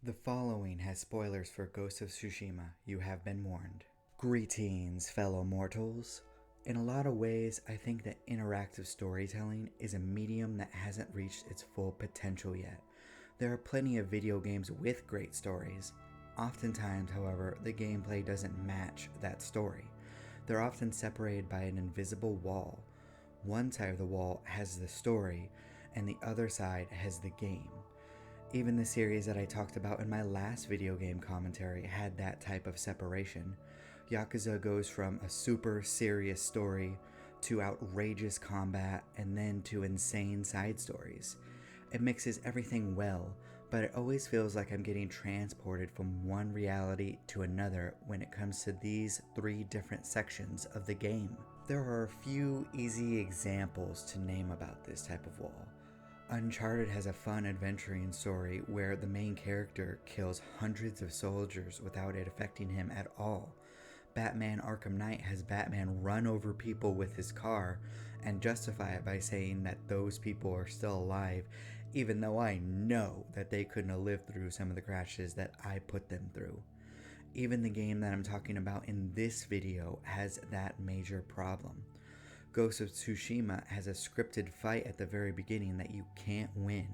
The following has spoilers for Ghost of Tsushima. You have been warned. Greetings, fellow mortals. In a lot of ways, I think that interactive storytelling is a medium that hasn't reached its full potential yet. There are plenty of video games with great stories. Oftentimes, however, the gameplay doesn't match that story. They're often separated by an invisible wall. One side of the wall has the story, and the other side has the game. Even the series that I talked about in my last video game commentary had that type of separation. Yakuza goes from a super serious story to outrageous combat and then to insane side stories. It mixes everything well, but it always feels like I'm getting transported from one reality to another when it comes to these three different sections of the game. There are a few easy examples to name about this type of wall. Uncharted has a fun adventuring story where the main character kills hundreds of soldiers without it affecting him at all. Batman Arkham Knight has Batman run over people with his car and justify it by saying that those people are still alive, even though I know that they couldn't have lived through some of the crashes that I put them through. Even the game that I'm talking about in this video has that major problem. Ghost of Tsushima has a scripted fight at the very beginning that you can't win.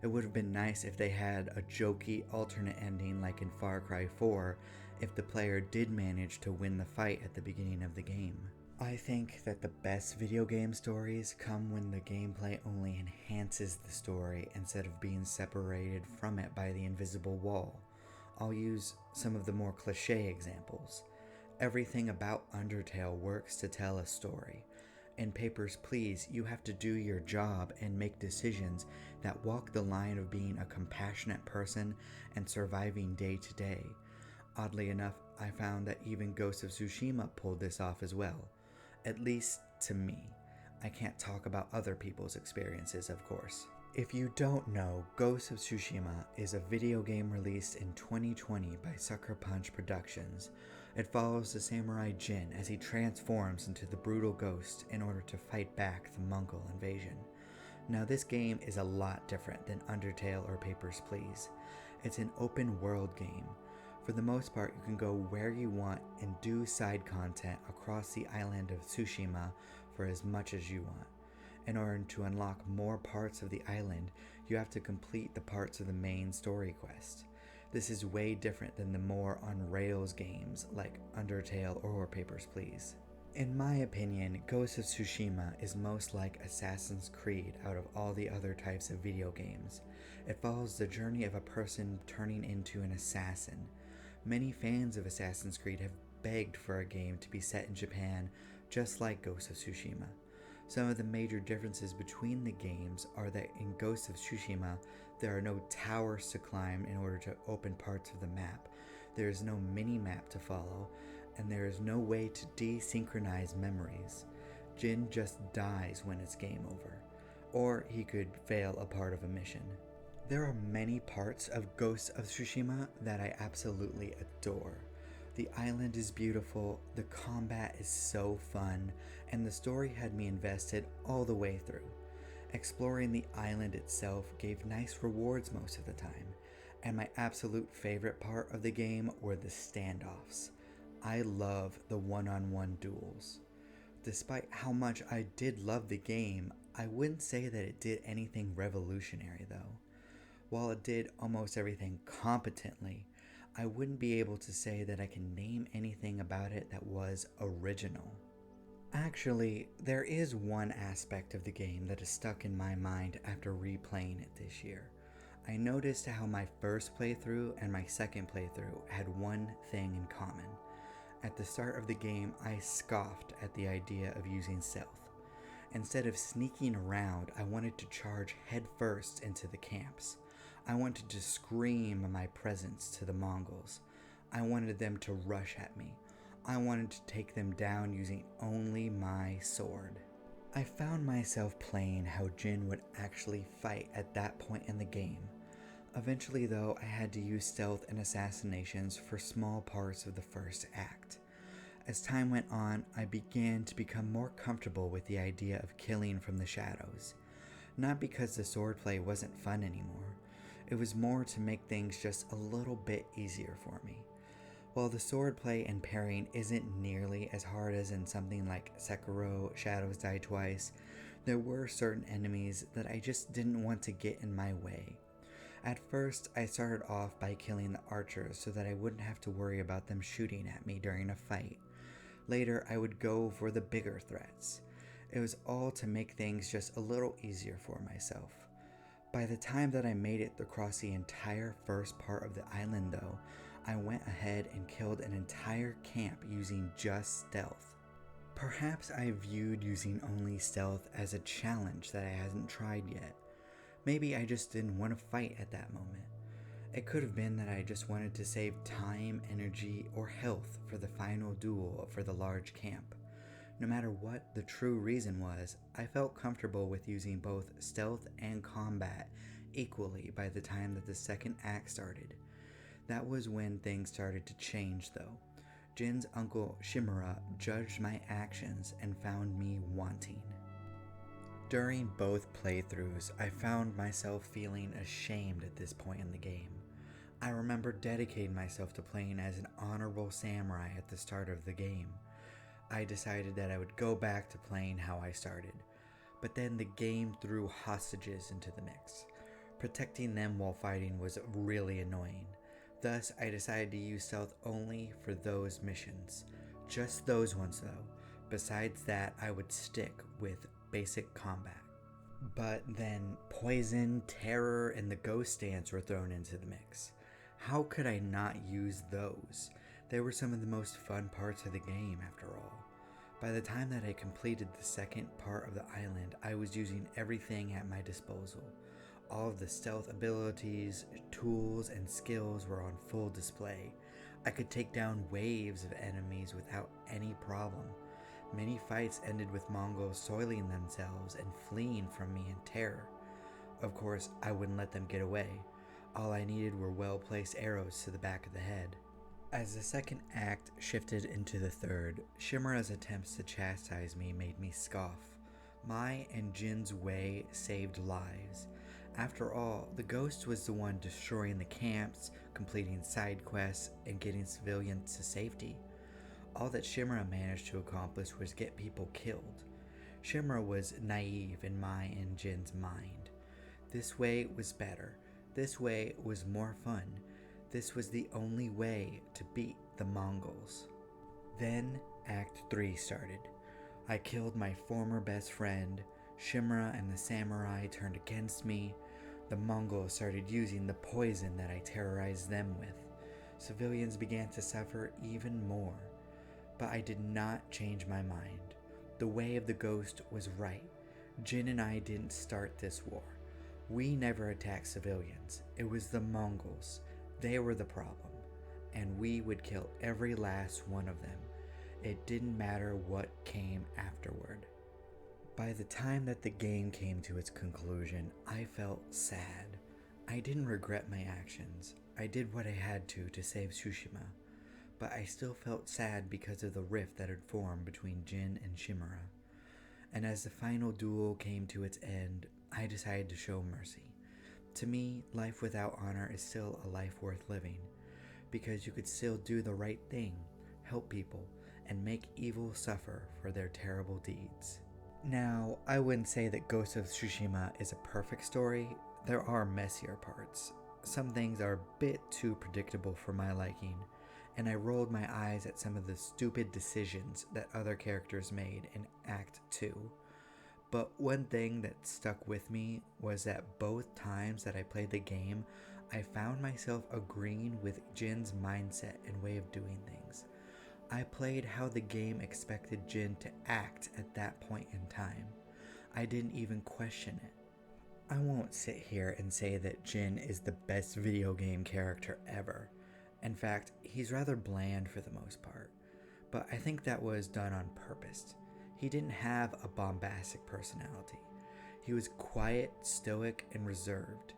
It would have been nice if they had a jokey alternate ending like in Far Cry 4 if the player did manage to win the fight at the beginning of the game. I think that the best video game stories come when the gameplay only enhances the story instead of being separated from it by the invisible wall. I'll use some of the more cliché examples. Everything about Undertale works to tell a story. In Papers, Please, you have to do your job and make decisions that walk the line of being a compassionate person and surviving day to day. Oddly enough, I found that even Ghost of Tsushima pulled this off as well. At least to me. I can't talk about other people's experiences, of course. If you don't know, Ghost of Tsushima is a video game released in 2020 by Sucker Punch Productions. It follows the samurai Jin as he transforms into the brutal ghost in order to fight back the Mongol invasion. Now this game is a lot different than Undertale or Papers, Please. It's an open world game. For the most part, you can go where you want and do side content across the island of Tsushima for as much as you want. In order to unlock more parts of the island, you have to complete the parts of the main story quest. This is way different than the more on-rails games like Undertale or Papers, Please. In my opinion, Ghost of Tsushima is most like Assassin's Creed out of all the other types of video games. It follows the journey of a person turning into an assassin. Many fans of Assassin's Creed have begged for a game to be set in Japan, just like Ghost of Tsushima. Some of the major differences between the games are that in Ghost of Tsushima, there are no towers to climb in order to open parts of the map, there is no mini-map to follow, and there is no way to desynchronize memories. Jin just dies when it's game over, or he could fail a part of a mission. There are many parts of Ghost of Tsushima that I absolutely adore. The island is beautiful, the combat is so fun, and the story had me invested all the way through. Exploring the island itself gave nice rewards most of the time, and my absolute favorite part of the game were the standoffs. I love the one-on-one duels. Despite how much I did love the game, I wouldn't say that it did anything revolutionary though. While it did almost everything competently, I wouldn't be able to say that I can name anything about it that was original. Actually, there is one aspect of the game that is stuck in my mind after replaying it this year. I noticed how my first playthrough and my second playthrough had one thing in common. At the start of the game, I scoffed at the idea of using stealth. Instead of sneaking around, I wanted to charge headfirst into the camps. I wanted to scream my presence to the Mongols. I wanted them to rush at me. I wanted to take them down using only my sword. I found myself playing how Jin would actually fight at that point in the game. Eventually though, I had to use stealth and assassinations for small parts of the first act. As time went on, I began to become more comfortable with the idea of killing from the shadows. Not because the swordplay wasn't fun anymore. It was more to make things just a little bit easier for me. While the swordplay and parrying isn't nearly as hard as in something like Sekiro Shadows Die Twice, there were certain enemies that I just didn't want to get in my way. At first, I started off by killing the archers so that I wouldn't have to worry about them shooting at me during a fight. Later, I would go for the bigger threats. It was all to make things just a little easier for myself. By the time that I made it across the entire first part of the island though, I went ahead and killed an entire camp using just stealth. Perhaps I viewed using only stealth as a challenge that I hadn't tried yet. Maybe I just didn't want to fight at that moment. It could have been that I just wanted to save time, energy, or health for the final duel for the large camp. No matter what the true reason was, I felt comfortable with using both stealth and combat equally by the time that the second act started. That was when things started to change though. Jin's uncle Shimura judged my actions and found me wanting. During both playthroughs, I found myself feeling ashamed at this point in the game. I remember dedicating myself to playing as an honorable samurai at the start of the game. I decided that I would go back to playing how I started, but then the game threw hostages into the mix. Protecting them while fighting was really annoying. Thus, I decided to use stealth only for those missions. Just those ones though. Besides that, I would stick with basic combat. But then poison, terror, and the ghost dance were thrown into the mix. How could I not use those? They were some of the most fun parts of the game after all. By the time that I completed the second part of the island, I was using everything at my disposal. All of the stealth abilities, tools, and skills were on full display. I could take down waves of enemies without any problem. Many fights ended with Mongols soiling themselves and fleeing from me in terror. Of course, I wouldn't let them get away. All I needed were well-placed arrows to the back of the head. As the second act shifted into the third, Shimura's attempts to chastise me made me scoff. My and Jin's way saved lives. After all, the ghost was the one destroying the camps, completing side quests, and getting civilians to safety. All that Shimura managed to accomplish was get people killed. Shimura was naive in my and Jin's mind. This way was better. This way was more fun. This was the only way to beat the Mongols. Then Act 3 started. I killed my former best friend. Shimura and the samurai turned against me. The Mongols started using the poison that I terrorized them with. Civilians began to suffer even more. But I did not change my mind. The way of the ghost was right. Jin and I didn't start this war. We never attacked civilians. It was the Mongols. They were the problem. And we would kill every last one of them. It didn't matter what came afterward. By the time that the game came to its conclusion, I felt sad. I didn't regret my actions. I did what I had to save Tsushima. But I still felt sad because of the rift that had formed between Jin and Shimura. And as the final duel came to its end, I decided to show mercy. To me, life without honor is still a life worth living, because you could still do the right thing, help people, and make evil suffer for their terrible deeds. Now, I wouldn't say that Ghost of Tsushima is a perfect story. There are messier parts. Some things are a bit too predictable for my liking, and I rolled my eyes at some of the stupid decisions that other characters made in Act 2. But one thing that stuck with me was that both times that I played the game, I found myself agreeing with Jin's mindset and way of doing things. I played how the game expected Jin to act at that point in time. I didn't even question it. I won't sit here and say that Jin is the best video game character ever. In fact, he's rather bland for the most part, but I think that was done on purpose. He didn't have a bombastic personality. He was quiet, stoic, and reserved.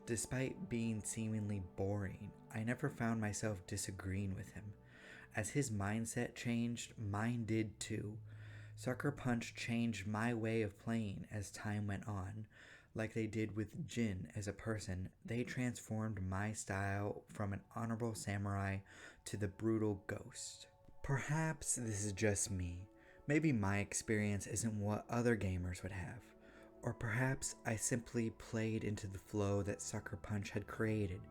Despite being seemingly boring, I never found myself disagreeing with him. As his mindset changed, mine did too. Sucker Punch changed my way of playing as time went on. Like they did with Jin as a person, they transformed my style from an honorable samurai to the brutal ghost. Perhaps this is just me. Maybe my experience isn't what other gamers would have. Or perhaps I simply played into the flow that Sucker Punch had created.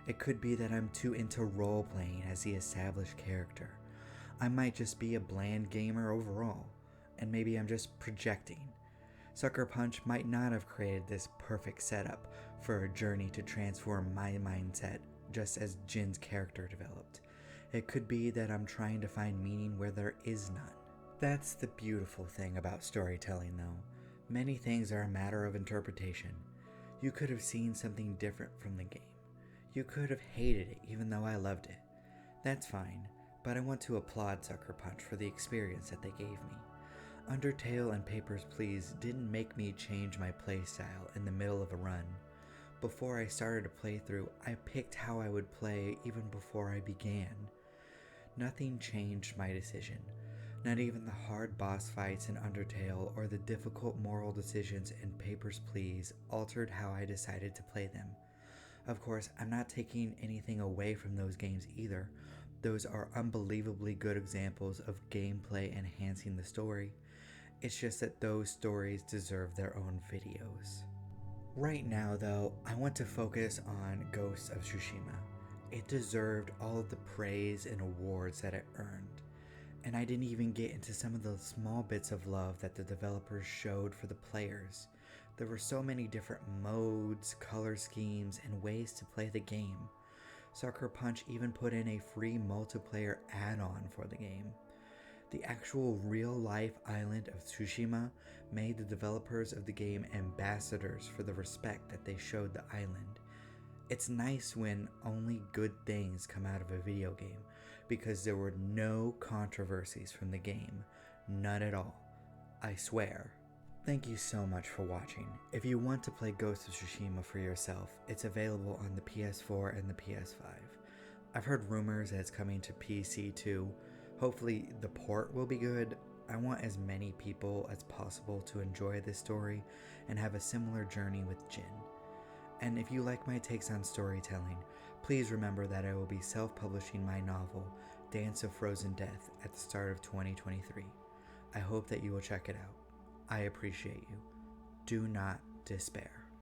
It could be that I'm too into role playing as the established character. I might just be a bland gamer overall, and maybe I'm just projecting. Sucker Punch might not have created this perfect setup for a journey to transform my mindset just as Jin's character developed. It could be that I'm trying to find meaning where there is none. That's the beautiful thing about storytelling, though. Many things are a matter of interpretation. You could have seen something different from the game. You could have hated it even though I loved it. That's fine, but I want to applaud Sucker Punch for the experience that they gave me. Undertale and Papers, Please didn't make me change my playstyle in the middle of a run. Before I started a playthrough, I picked how I would play even before I began. Nothing changed my decision. Not even the hard boss fights in Undertale or the difficult moral decisions in Papers, Please altered how I decided to play them. Of course, I'm not taking anything away from those games either. Those are unbelievably good examples of gameplay enhancing the story. It's just that those stories deserve their own videos. Right now, though, I want to focus on Ghost of Tsushima. It deserved all of the praise and awards that it earned. And I didn't even get into some of the small bits of love that the developers showed for the players. There were so many different modes, color schemes, and ways to play the game. Sucker Punch even put in a free multiplayer add-on for the game. The actual real-life island of Tsushima made the developers of the game ambassadors for the respect that they showed the island. It's nice when only good things come out of a video game, because there were no controversies from the game. None at all. I swear. Thank you so much for watching. If you want to play Ghost of Tsushima for yourself, it's available on the PS4 and the PS5. I've heard rumors that it's coming to PC too. Hopefully the port will be good. I want as many people as possible to enjoy this story and have a similar journey with Jin. And if you like my takes on storytelling, please remember that I will be self-publishing my novel, Dance of Frozen Death, at the start of 2023. I hope that you will check it out. I appreciate you. Do not despair.